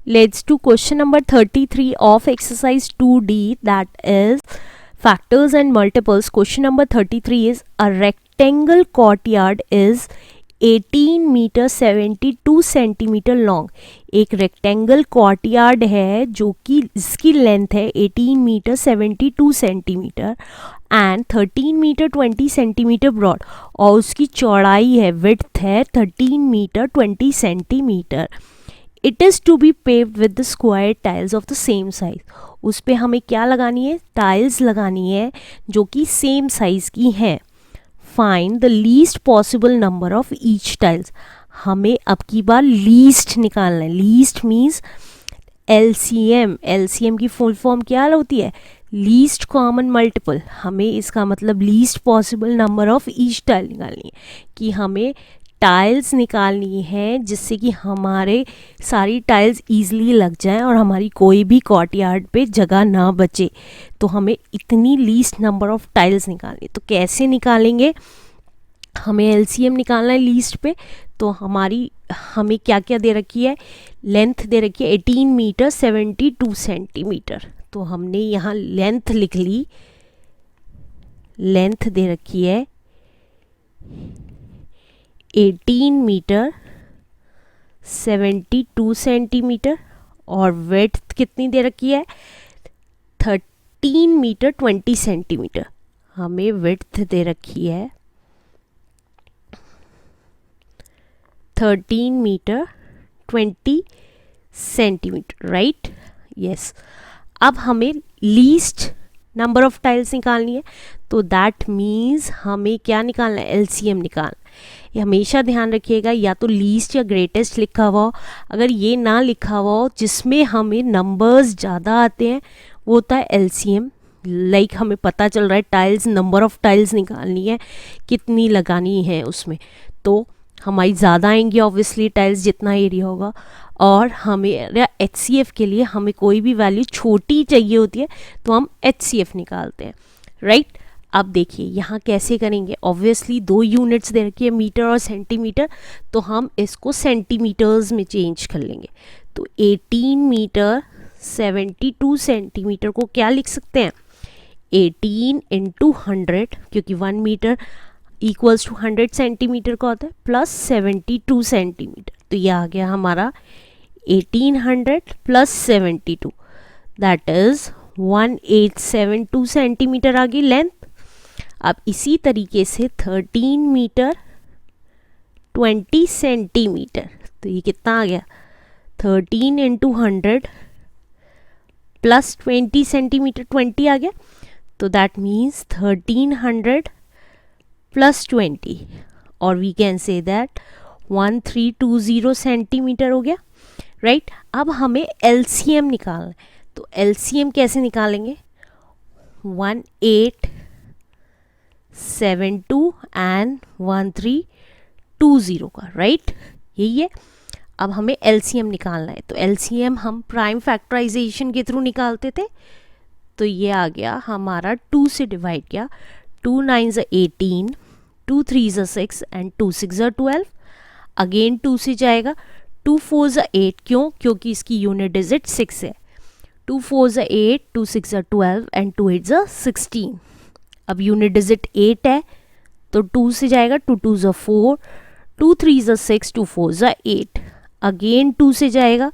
Let's do question number 33 of exercise 2D, that is factors and multiples. Question number 33 is a rectangle courtyard is 18 metre 72 centimetre long. एक rectangle courtyard है जो कि इसकी length है 18 metre 72 centimetre and 13 metre 20 centimetre broad, और उसकी चौड़ाई है विड्थ है 13 metre 20 centimetre. It is to be paved with the square tiles of the same size. उस पर हमें क्या लगानी है? टाइल्स लगानी है जो कि सेम साइज की हैं. Find the least possible number of each tiles. हमें अब की बार लीस्ट निकालना है. Least means LCM. एलसीएम की फुल फॉर्म क्या होती है? Least common multiple. हमें इसका मतलब least possible number of each tile निकालनी है, कि हमें टाइल्स निकालनी है जिससे कि हमारे सारी टाइल्स ईजिली लग जाएं और हमारी कोई भी कॉर्टयार्ड पे जगह ना बचे. तो हमें इतनी लीस्ट नंबर ऑफ टाइल्स निकालनी है. तो कैसे निकालेंगे? हमें एलसीएम निकालना है लीस्ट पे. तो हमें क्या क्या दे रखी है? लेंथ दे रखी है 18 मीटर 72 सेंटीमीटर. तो हमने यहाँ लेंथ लिख ली. लेंथ दे रखी है 18 मीटर 72 सेंटीमीटर और विड्थ कितनी दे रखी है? 13 मीटर 20 सेंटीमीटर. हमें विड्थ दे रखी है 13 मीटर 20 सेंटीमीटर, राइट? यस. अब हमें लीस्ट नंबर ऑफ टाइल्स निकालनी है. तो दैट मीन्स हमें क्या निकालना है? एलसीएम निकालना. ये हमेशा ध्यान रखिएगा, या तो लीस्ट या ग्रेटेस्ट लिखा हुआ हो. अगर ये ना लिखा हुआ हो जिसमें हमें नंबर्स ज़्यादा आते हैं, वो होता है एलसीएम. लाइक हमें पता चल रहा है टाइल्स, नंबर ऑफ टाइल्स निकालनी है, कितनी लगानी है उसमें. तो हमारी ज़्यादा आएंगी ऑब्वियसली टाइल्स जितना एरिया होगा. और हमें एचसीएफ के लिए हमें कोई भी वैल्यू छोटी चाहिए होती है तो हम एचसीएफ निकालते हैं, राइट? अब देखिए यहाँ कैसे करेंगे. ऑब्वियसली दो यूनिट्स दे रखी है, मीटर और सेंटीमीटर, तो हम इसको सेंटीमीटर्स में चेंज कर लेंगे. तो 18 मीटर 72 सेंटीमीटर को क्या लिख सकते हैं? 18 इंटू 100, क्योंकि 1 मीटर इक्वल्स टू 100 सेंटीमीटर का होता है, प्लस 72 सेंटीमीटर. तो ये आ गया हमारा 1800 प्लस 72, दैट इज़ 1872 सेंटीमीटर आ गई लेंथ. अब इसी तरीके से 13 मीटर 20 सेंटीमीटर, तो ये कितना आ गया? 13 इंटू 100 प्लस 20 सेंटीमीटर, 20 आ गया. तो दैट मीन्स 1300 प्लस 20, और we can say that 1320 centimetre हो गया, राइट? अब हमें एलसीएम निकालना है. तो एलसीएम कैसे निकालेंगे? 1872 एंड 1320 का, राइट? यही है. अब हमें एलसीएम निकालना है. तो एलसीएम हम प्राइम फैक्टराइजेशन के थ्रू निकालते थे. तो ये आ गया हमारा 2 से डिवाइड किया. 2 9 18, 2 3 6 एंड 2 6 12. अगेन 2 से जाएगा. 2 4 8, क्यों? क्योंकि इसकी यूनिट डिजिट 6 है. 2 4 8, 2 6 12 एंड 2 8 16. अब यूनिट डिजिट 8 है तो 2 से जाएगा. 2 2 4, 2 3 6, 2 4 8. अगेन 2 से जाएगा.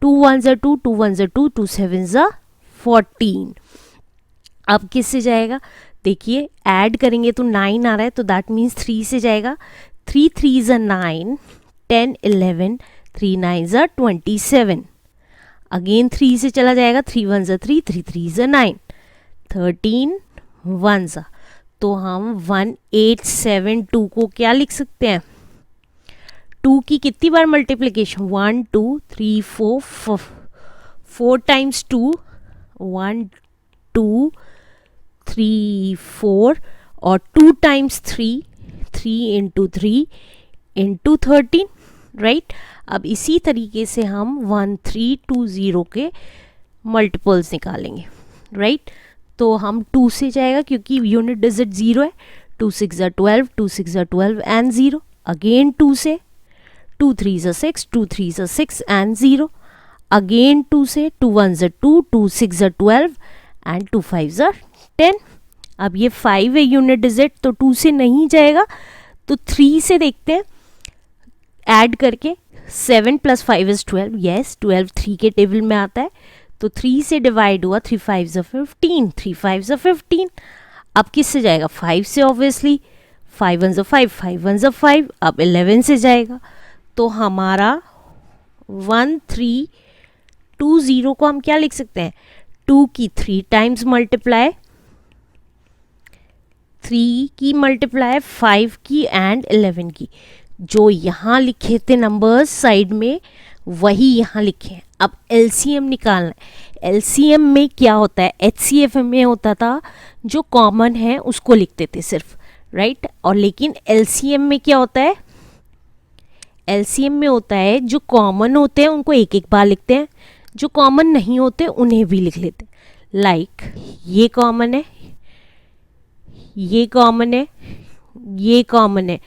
2 1 2, 2 1 2, 2 7 14. अब किससे जाएगा? देखिए ऐड करेंगे तो 9 आ रहा है, तो दैट मीन्स 3 से जाएगा. 3 3 9, 10 11, 3 9 27. अगेन 3 से चला जाएगा. 3 1 3, 3 3 9, 13 1. तो हम 1872 को क्या लिख सकते हैं? 2 की कितनी बार मल्टीप्लिकेशन? 1 2 3 4 4 टाइम्स 2, 1 2 3 4, और 2 टाइम्स 3, 3 इंटू 3 इंटू 13, राइट? अब इसी तरीके से हम 1320 के मल्टीपल्स निकालेंगे, राइट? तो हम 2 से जाएगा क्योंकि यूनिट डिजिट 0 है. 2 6 12, 2 6 12 एंड 0. अगेन 2 से 2 3 6, 2 3 6 एंड 0. अगेन 2 से, 2 1 ज़ा 2, 2 6 ज़ा 12 एंड 2 5 ज़ा 10। अब ये 5 है यूनिट डिजिट, तो 2 से नहीं जाएगा, तो 3 से देखते हैं ऐड करके। 7 + 5 = 12, यस 12 3 के टेबल में आता है, तो 3 से डिवाइड हुआ, 3 5 ज़ा 15, 3 5 ज़ा 15। अब किससे जाएगा? 5 से ऑब्वियसली, 5 1 ज़ा 5, 5 1 ज़ा 5। अब 11 से जाएगा, तो हमारा 1320 को हम क्या लिख सकते हैं? 2 की 3 टाइम्स मल्टीप्लाई, 3 की मल्टीप्लाई 5 की एंड 11 की। जो यहाँ लिखे थे नंबर्स साइड में, वही यहाँ लिखे हैं। अब एलसीएम निकालना है। एलसीएम में क्या होता है? एचसीएफ में होता था जो कॉमन है उसको लिखते थे सिर्फ, राइट? और लेकिन एलसीएम में क्या होता है? एलसीएम में होता है जो कॉमन होते हैं उनको एक एक बार लिखते हैं, जो कॉमन नहीं होते उन्हें भी लिख लेते हैं। लाइक ये कॉमन है, ये कॉमन है, ये कॉमन है,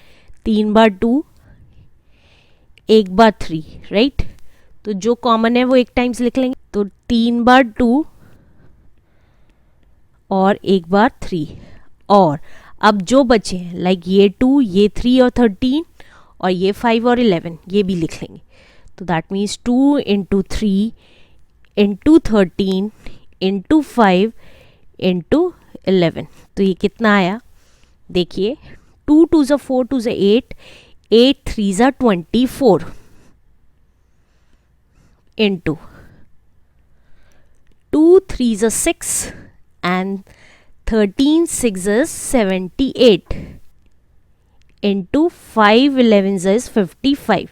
3 बार 2, 1 बार 3, राइट? तो जो कॉमन है वो एक टाइम्स लिख लेंगे, तो 3 बार 2 और 1 बार 3। और अब जो बचे हैं लाइक ये 2, ये 3 और 13, और ये 5 और 11, ये भी लिख लेंगे। तो दैट मीन्स 2 × 3 × 13 × 5 × 11। तो ये कितना आया? देखिए 2 2 ज़ा 4, 2 ज़ा 8, 8 3 ज़ा 24 into 2 3 ज़ा 6 and 13 6 ज़ा 78 into 5 11 ज़ा 55।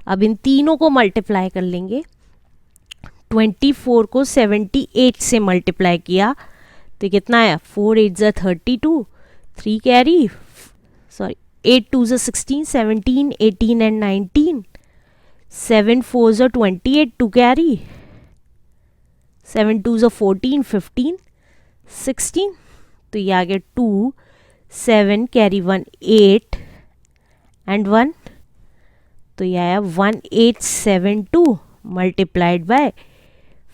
अब इन तीनों को मल्टीप्लाई कर लेंगे। 24 को 78 से मल्टीप्लाई किया तो कितना आया? 4 8 ज़ा 32, 3 कैरी, सॉरी 8 2 ज़ा 16, 17 18 एंड 19, 7 4 ज़ा 28, 2 कैरी, 7 2 ज़ा 14, 15 16। तो ये आ गया 2 7 कैरी 1 8 एंड 1, तो ये आया 1872 मल्टीप्लाइड बाय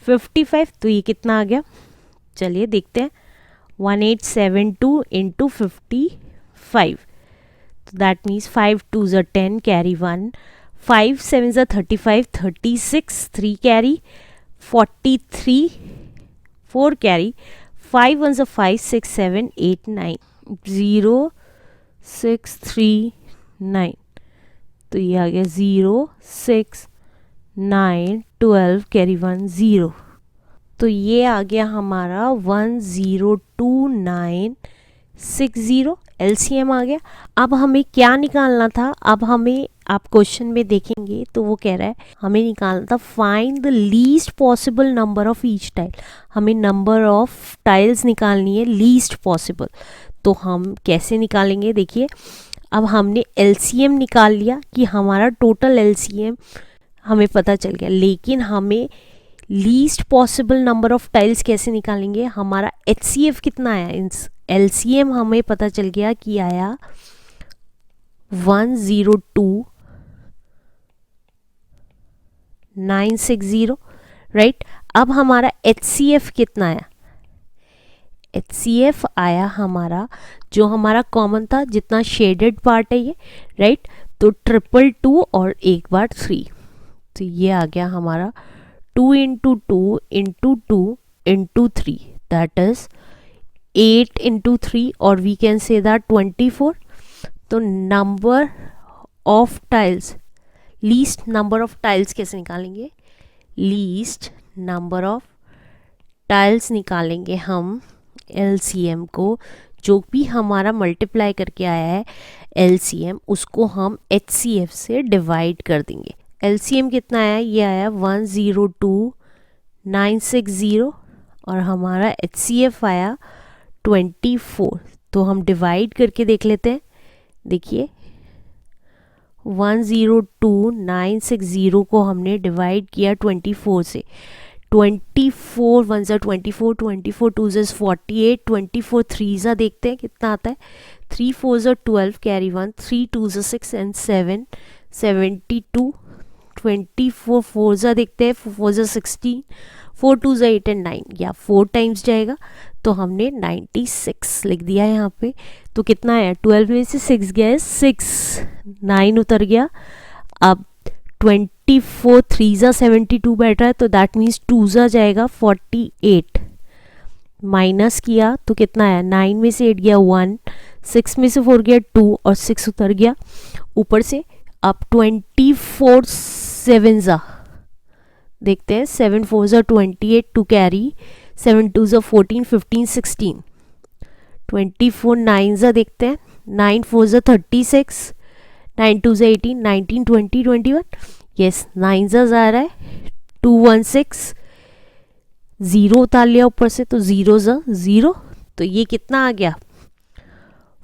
55। तो ये कितना आ गया? चलिए देखते हैं। 1872 into 55, तो दैट मीन्स 5 2 ज़ा 10 कैरी 1, 5 7 ज़ा 35, 36 3 कैरी, 43 4 कैरी, 5 1 ज़ा 5 6 7 8 9 0 6 3 9। तो ये आ गया 0 6 9 12 कैरी 1 0। तो ये आ गया हमारा 102960। एलसीएम आ गया। अब हमें क्या निकालना था? अब हमें, आप क्वेश्चन में देखेंगे तो वो कह रहा है हमें निकालना था find the least possible number of each tile. हमें नंबर ऑफ टाइल्स निकालनी है लीस्ट पॉसिबल। तो हम कैसे निकालेंगे? देखिए, अब हमने एलसीएम निकाल लिया कि हमारा टोटल एलसीएम हमें पता चल गया, लेकिन हमें least possible number of tiles कैसे निकालेंगे? हमारा एचसीएफ कितना आया? एलसीएम हमें पता चल गया कि आया 102960, राइट? अब हमारा एचसीएफ कितना आया? एचसीएफ आया हमारा, जो हमारा कॉमन था, जितना शेडेड पार्ट है ये, राइट? तो 222 और 1 बार 3, तो ये आ गया हमारा 2 × 2 × 2 × 3, दैट इज 8 × 3, और वी कैन से दैट 24। तो number of tiles, least number of tiles कैसे निकालेंगे? लीस्ट नंबर ऑफ टाइल्स निकालेंगे हम एलसीएम को, जो भी हमारा मल्टीप्लाई करके आया है एलसीएम, उसको हम एचसीएफ से डिवाइड कर देंगे। एलसीएम कितना आया? ये आया 102960, और हमारा एचसीएफ आया 24। तो हम डिवाइड करके देख लेते हैं। देखिए 102960 को हमने डिवाइड किया 24 से। 24 1 ज़ा 24, 24 2 ज़ा 48, 24 3 ज़ा देखते हैं कितना आता है। 3 4 ज़ा 12 कैरी 1, 3 2 ज़ा 6 एंड 7 72, 24 फोर ज़ा देखते हैं, 4 ज़ा 16, 4 2 ज़ा 8 एंड 9, या 4 टाइम्स जाएगा तो हमने 96 लिख दिया है यहाँ पे। तो कितना है, 12 में से 6 गया है 6, 9 उतर गया। अब 24 3 ज़ा 72 बैठ रहा है, तो दैट मीन्स 2 ज़ा जाएगा 48, माइनस किया तो कितना है, 9 में से 8 गया 1, 6 में से 4 गया 2 और 6 उतर गया ऊपर से। अब 24 7 ज़ा देखते हैं, 7 4 ज़ा 28 टू कैरी, 7 2 ज़ा 14 15 16, 24 9 ज़ा देखते हैं, 9 4 ज़ा 36, 9 2 ज़ा 18, 19 20 21, यस 9 ज़ा जा रहा है 216, 0 उतार लिया ऊपर से तो 0 ज़ा 0, तो ये कितना आ गया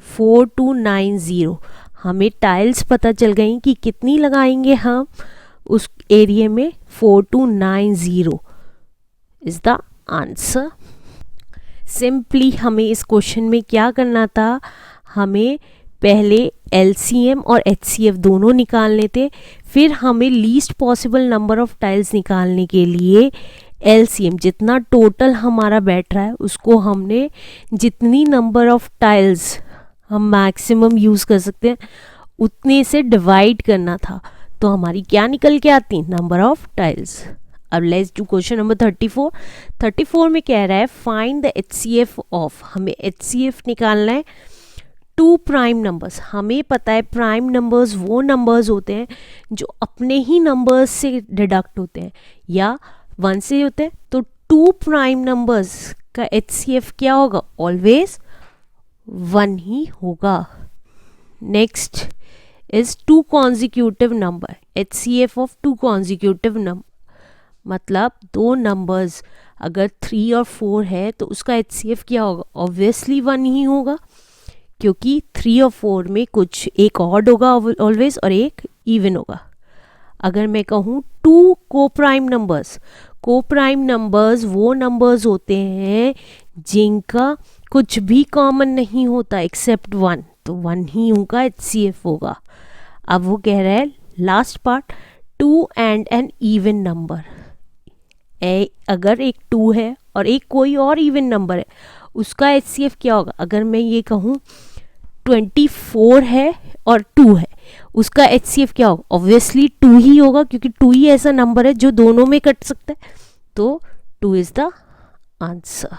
4290। हमें टाइल्स पता चल गई कि कितनी लगाएंगे हम उस एरिया में, 4290 इज द आंसर। सिंपली हमें इस क्वेश्चन में क्या करना था, हमें पहले LCM और HCF दोनों निकालने थे, फिर हमें least possible number of tiles निकालने के लिए LCM जितना टोटल हमारा बैठ रहा है उसको हमने जितनी नंबर ऑफ टाइल्स हम मैक्सिमम यूज़ कर सकते हैं उतने से डिवाइड करना था। तो हमारी क्या निकल के आती, नंबर ऑफ टाइल्स। अब लेट्स डू क्वेश्चन नंबर 34। 34 में कह रहा है फाइंड द HCF ऑफ, हमें HCF निकालना है 2 प्राइम नंबर्स। हमें पता है प्राइम नंबर्स वो नंबर्स होते हैं जो अपने ही नंबर्स से डिडक्ट होते हैं या 1 से होते हैं, तो 2 प्राइम नंबर्स का HCF क्या होगा, ऑलवेज 1 ही होगा। Next is 2 consecutive number, HCF of 2 consecutive number, मतलब 2 नंबर्स अगर 3 और 4 है तो उसका HCF क्या होगा, ऑब्वियसली 1 ही होगा, क्योंकि 3 और 4 में कुछ एक ऑड होगा ऑलवेज और एक इवन होगा। अगर मैं कहूँ 2 कोप्राइम नंबर्स, कोप्राइम नंबर्स वो नंबर्स होते हैं जिनका कुछ भी कॉमन नहीं होता एक्सेप्ट 1, तो 1 ही उनका HCF होगा। अब वो कह रहा है last part, 2 and an even number, अगर एक 2 है और एक कोई और इवन नंबर है उसका HCF क्या होगा। अगर मैं ये कहूँ 24 है और 2 है, उसका HCF क्या होगा, ऑब्वियसली 2 ही होगा, क्योंकि 2 ही ऐसा नंबर है जो दोनों में कट सकता है, तो 2 इज द आंसर।